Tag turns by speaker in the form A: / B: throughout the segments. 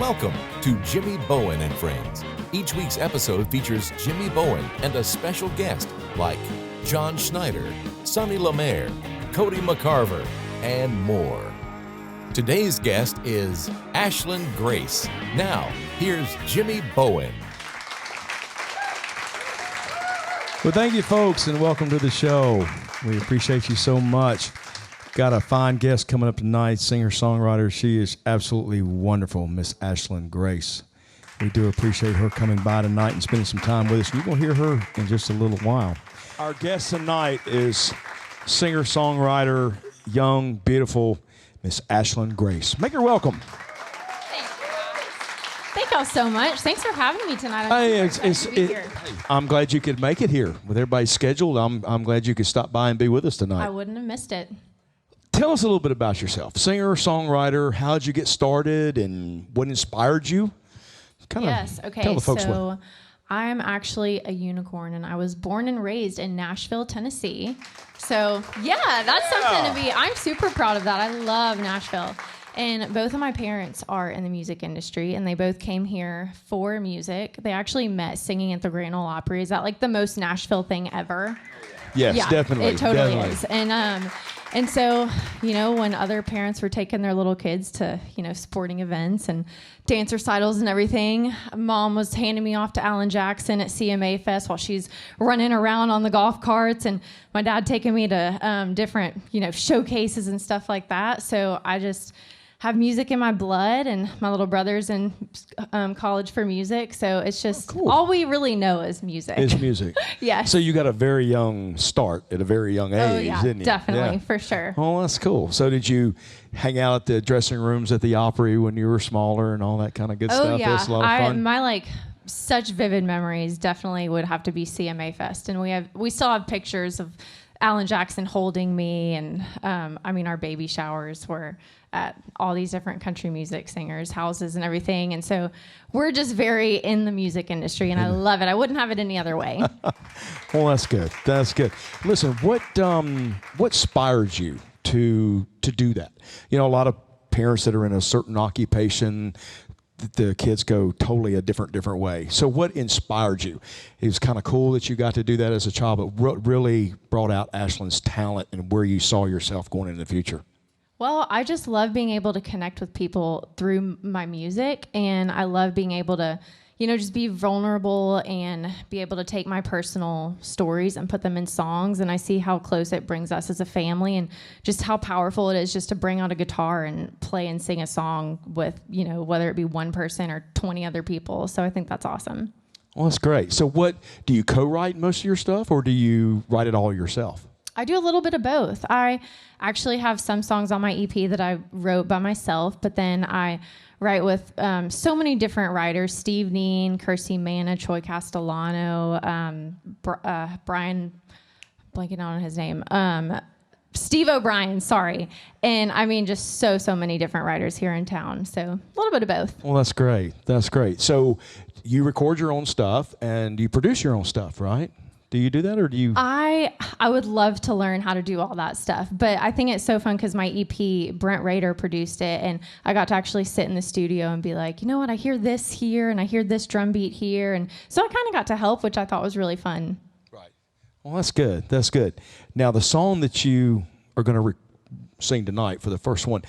A: Welcome to Jimmy Bowen and Friends. Each week's episode features Jimmy Bowen and a special guest like John Schneider, Sonny Lemaire, Cody McCarver, and more. Today's guest is Ashlyn GRAYCE. Now, here's Jimmy Bowen.
B: Well, thank you, folks, and welcome to the show. We appreciate you so much. Got a fine guest coming up tonight, singer-songwriter. She is absolutely wonderful, Miss Ashlyn GRAYCE. We do appreciate her coming by tonight and spending some time with us. You're going to hear her in just a little while. Our guest tonight is singer-songwriter, young, beautiful Miss Ashlyn GRAYCE. Make her welcome.
C: Thank y'all so much. Thanks for having me tonight.
B: I'm glad you could make it here. With everybody's scheduled, I'm glad you could stop by and be with us tonight.
C: I wouldn't have missed it.
B: Tell us a little bit about yourself. Singer, songwriter, how did you get started and what inspired you?
C: Yes, okay.
B: Tell the folks
C: so I'm actually a unicorn, and I was born and raised in Nashville, Tennessee. So, that's something to be. I'm super proud of that. I love Nashville. And both of my parents are in the music industry, and they both came here for music. They actually met singing at the Grand Ole Opry. Is that like the most Nashville thing ever?
B: Yes,
C: yeah,
B: definitely.
C: It totally is. And so, when other parents were taking their little kids to, sporting events and dance recitals and everything, Mom was handing me off to Alan Jackson at CMA Fest while she's running around on the golf carts, and my dad taking me to different, showcases and stuff like that. So I just have music in my blood, and my little brother's in college for music. So it's just all we really know is music.
B: Is music.
C: Yes.
B: So you got a very young start at a very young age, didn't you?
C: Definitely, for sure.
B: Oh, that's cool. So did you hang out at the dressing rooms at the Opry when you were smaller and all that kind of good stuff?
C: Oh, yeah.
B: That's a lot of fun.
C: My such vivid memories definitely would have to be CMA Fest. And we still have pictures of Alan Jackson holding me, and our baby showers were at all these different country music singers' houses and everything. And so we're just very in the music industry, and I love it. I wouldn't have it any other way.
B: Well, that's good. That's good. Listen, what inspired you to do that? A lot of parents that are in a certain occupation, the kids go totally a different way. So what inspired you? It was kind of cool that you got to do that as a child, but what really brought out Ashlyn's talent and where you saw yourself going in the future?
C: Well, I just love being able to connect with people through my music, and I love being able to, just be vulnerable and be able to take my personal stories and put them in songs. And I see how close it brings us as a family, and just how powerful it is just to bring out a guitar and play and sing a song with, whether it be one person or 20 other people. So I think that's awesome.
B: Well, that's great. So what, do you co-write most of your stuff, or do you write it all yourself?
C: I do a little bit of both. I actually have some songs on my EP that I wrote by myself, but then I write with so many different writers: Steve Neen, Kirsty Manna, Troy Castellano, Brian, blanking out on his name, Steve O'Brien, sorry. And just so many different writers here in town. So a little bit of both.
B: Well, that's great. That's great. So you record your own stuff and you produce your own stuff, right? Do you do that, or do you?
C: I would love to learn how to do all that stuff, but I think it's so fun because my EP, Brent Rader produced it, and I got to actually sit in the studio and be like, you know what, I hear this here, and I hear this drum beat here, and so I kind of got to help, which I thought was really fun.
B: Right. Well, that's good. That's good. Now, the song that you are going to sing tonight for the first one,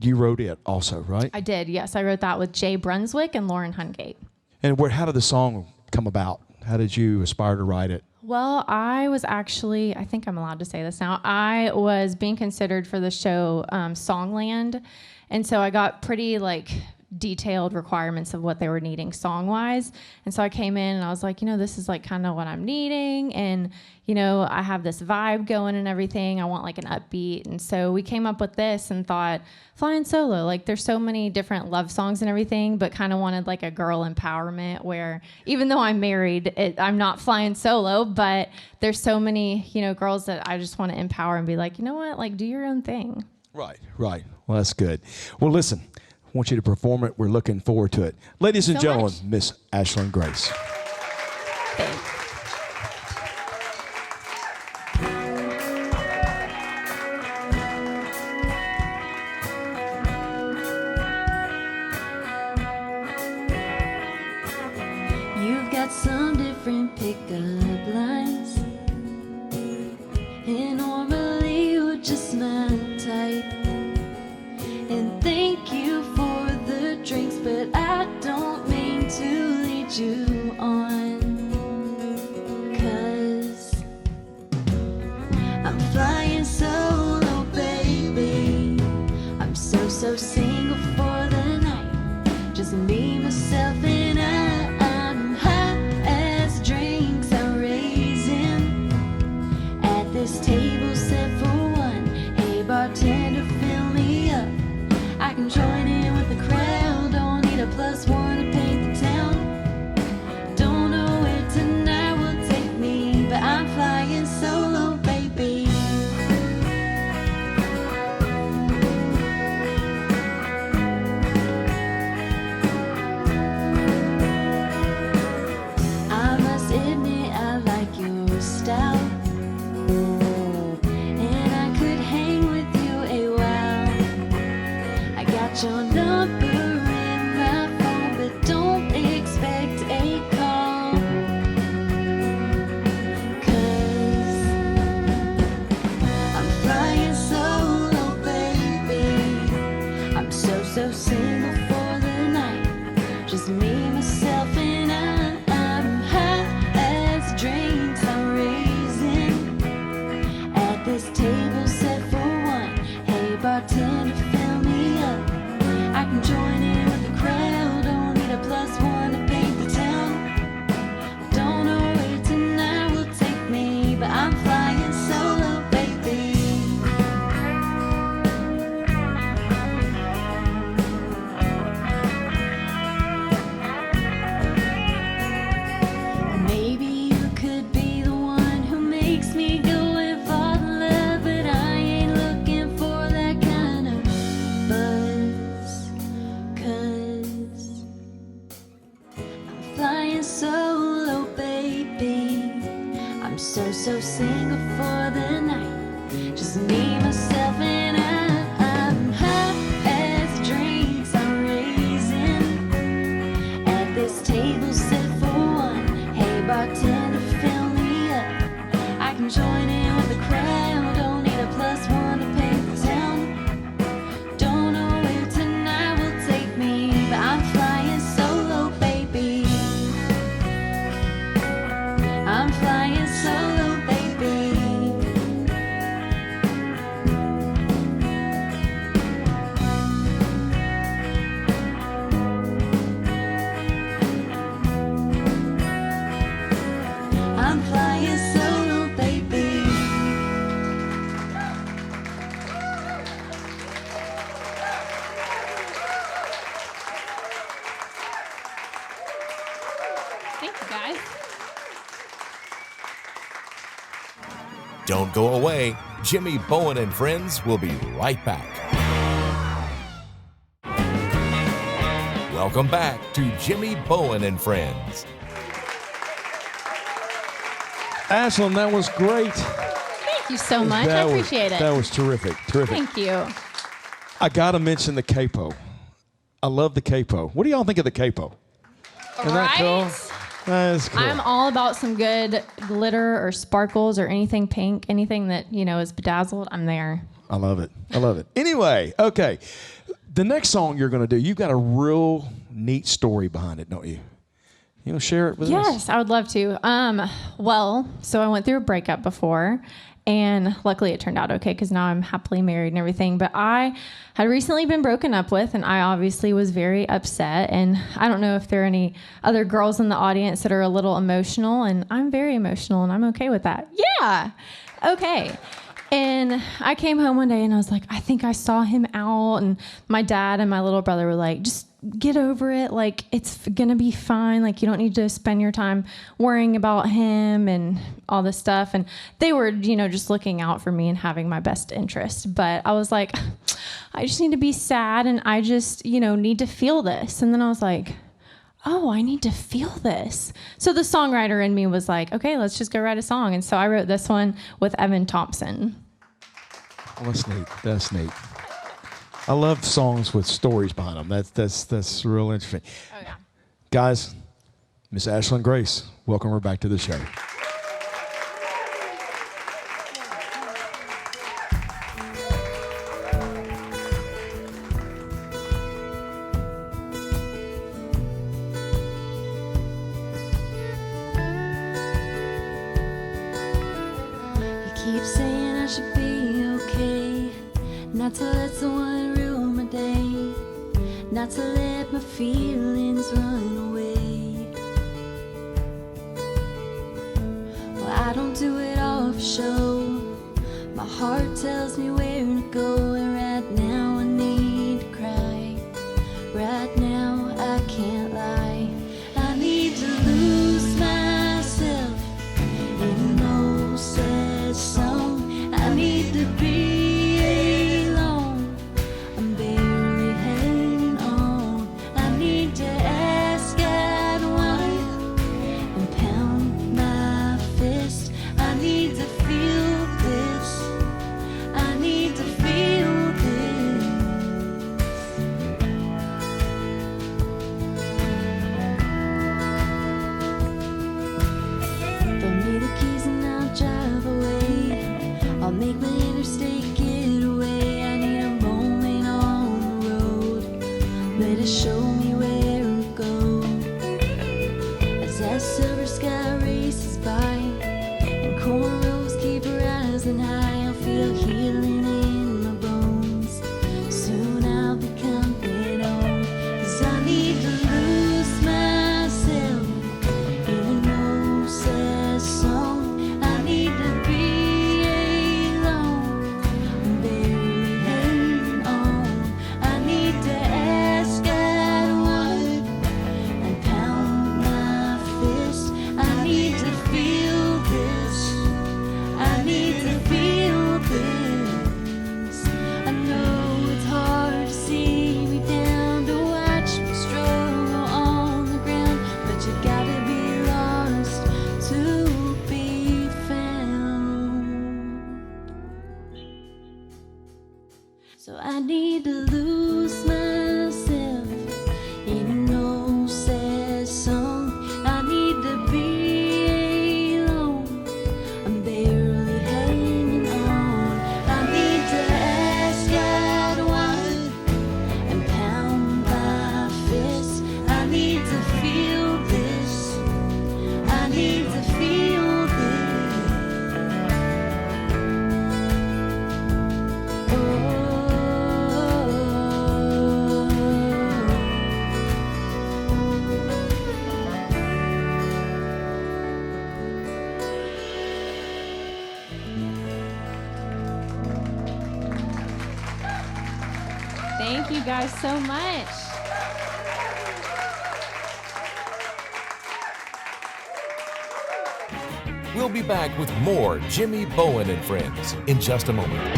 B: you wrote it also, right?
C: I did, yes. I wrote that with Jay Brunswick and Lauren Hungate.
B: And how did the song come about? How did you aspire to write it?
C: Well, I was actually, I think I'm allowed to say this now, I was being considered for the show Songland, and so I got pretty detailed requirements of what they were needing song-wise, and so I came in and I was like, this is kind of what I'm needing, and I have this vibe going and everything. I want an upbeat, and so we came up with this and thought, Flyin Solo, there's so many different love songs and everything, but kind of wanted a girl empowerment where even though I'm married, I'm not flying solo, but there's so many, girls that I just want to empower and be like, you know what, do your own thing.
B: Right. Well, that's good. Well, listen, I want you to perform it. We're looking forward to it. Ladies and gentlemen, Miss Ashlyn GRAYCE.
C: Thanks.
D: some different pickup lines, and normally you're just my type. And thank you for the drinks, but I don't mean to lead you on, 'cause I'm flying solo, baby. I'm so single for the night, just me, myself, and I'm high as drinks are raising at this table set for one. Hey bartender, fill me up. I can join in with the crowd, don't need a +1 to paint the town. Don't know where tonight will take me, but I'm flying solo, baby. I must admit I like your style, and I could hang with you a while. I got your number in my phone, but don't expect a call, 'cause I'm flying solo, baby. I'm so single for the night, just me, myself, and I'm high as drinks are raising at this table set for one. Hey bartender, fill me up. I can join in with the crowd, don't need a +1 to paint the town. Don't know where tonight will take me, but I'm flying solo, baby. Maybe you could be the one who makes me go and fall in love, but I ain't looking for that kind of buzz, 'cause I'm flying solo, baby. I'm so single for the night, just me, myself, and I'm high as drinks are raising at this table set for one. Hey bartender, fill me up. I can join in with the crowd, don't need a +1 to paint the town. Don't know where tonight will take me, but I'm flying solo, baby. I'm flying solo, baby. I'm flying solo, baby.
C: Thank you, guys.
A: Don't go away. Jimmy Bowen and Friends will be right back. Welcome back to Jimmy Bowen and Friends.
B: Ashlyn, that was great.
C: Thank you so much. I
B: That was-
C: appreciate it.
B: That was terrific. Terrific.
C: Thank you.
B: I got to mention the capo. I love the capo. What do y'all think of the capo? Isn't that cool? That is cool.
C: I'm all about some good glitter or sparkles or anything pink, anything that, is bedazzled. I'm there.
B: I love it. I love it. Anyway, okay. The next song you're going to do, you've got a real neat story behind it, don't you? You want to share it with us?
C: Yes, I would love to. So I went through a breakup before, and luckily it turned out okay because now I'm happily married and everything. But I had recently been broken up with, and I obviously was very upset. And I don't know if there are any other girls in the audience that are a little emotional, and I'm very emotional, and I'm okay with that. Yeah, okay. And I came home one day and I was like, I think I saw him out. And my dad and my little brother were like, just get over it. Like, it's going to be fine. Like, you don't need to spend your time worrying about him and all this stuff. And they were, just looking out for me and having my best interest. But I was like, I just need to be sad. And I just, need to feel this. And then I was like, oh, I need to feel this. So the songwriter in me was like, okay, let's just go write a song. And so I wrote this one with Evan Thompson.
B: Well, that's neat. That's neat. I love songs with stories behind them. That's real interesting.
C: Oh, yeah.
B: Guys, Miss Ashlyn Grace. Welcome her back to the show.
D: Keep saying I should be okay, not to let someone ruin my day, not to let my feelings run away. Well, I don't do it all for show. My heart tells me where to go, and right now I need to cry. Right now I can't lie. I need to lose myself in an old sad song. I need to be alone. I'm barely hanging on. I need to ask God why and pound my fist. I need to feel this. I need to feel this. Throw me the keys and I'll drive away. I'll make my interstate getaway. I need a moment on the road. Better show me where to go. As that silver sky races by and cornrows keep rising high, I'll feel healing in my bones. Soon I'll be coming home. 'Cause I need to lose myself in an old sad song. I need to be alone. I'm barely hanging on. I need to ask God why and pound my fist. I need to feel this. I need to feel this. I know it's hard to see me down, to watch me struggle on the ground, but you gotta be lost to be found. So I need to lose myself in an old sad song. I need to be alone. I'm barely hanging on. I need to ask God why and pound my fist. I need to feel this. I need to feel this.
C: Thank you guys so much.
A: We'll be back with more Jimmy Bowen and Friends in just a moment.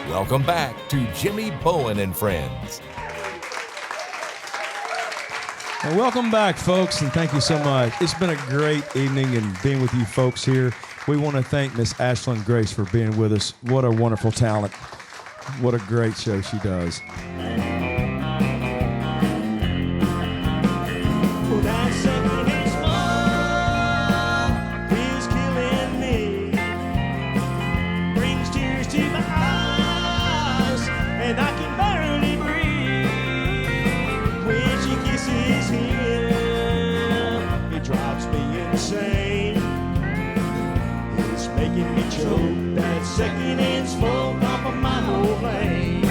A: Welcome back to Jimmy Bowen and Friends.
B: And welcome back, folks, and thank you so much. It's been a great evening and being with you folks here. We want to thank Miss Ashlyn Grace for being with us. What a wonderful talent. What a great show she does.
E: Oh, that second is love is killing me. Brings tears to my eyes, and I can barely breathe. When she kisses him, it drives me insane. It's making me choke. That second is smoke off of my whole vein.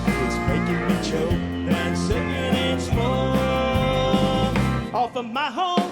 E: It's making me choke. That second is smoke off of my home.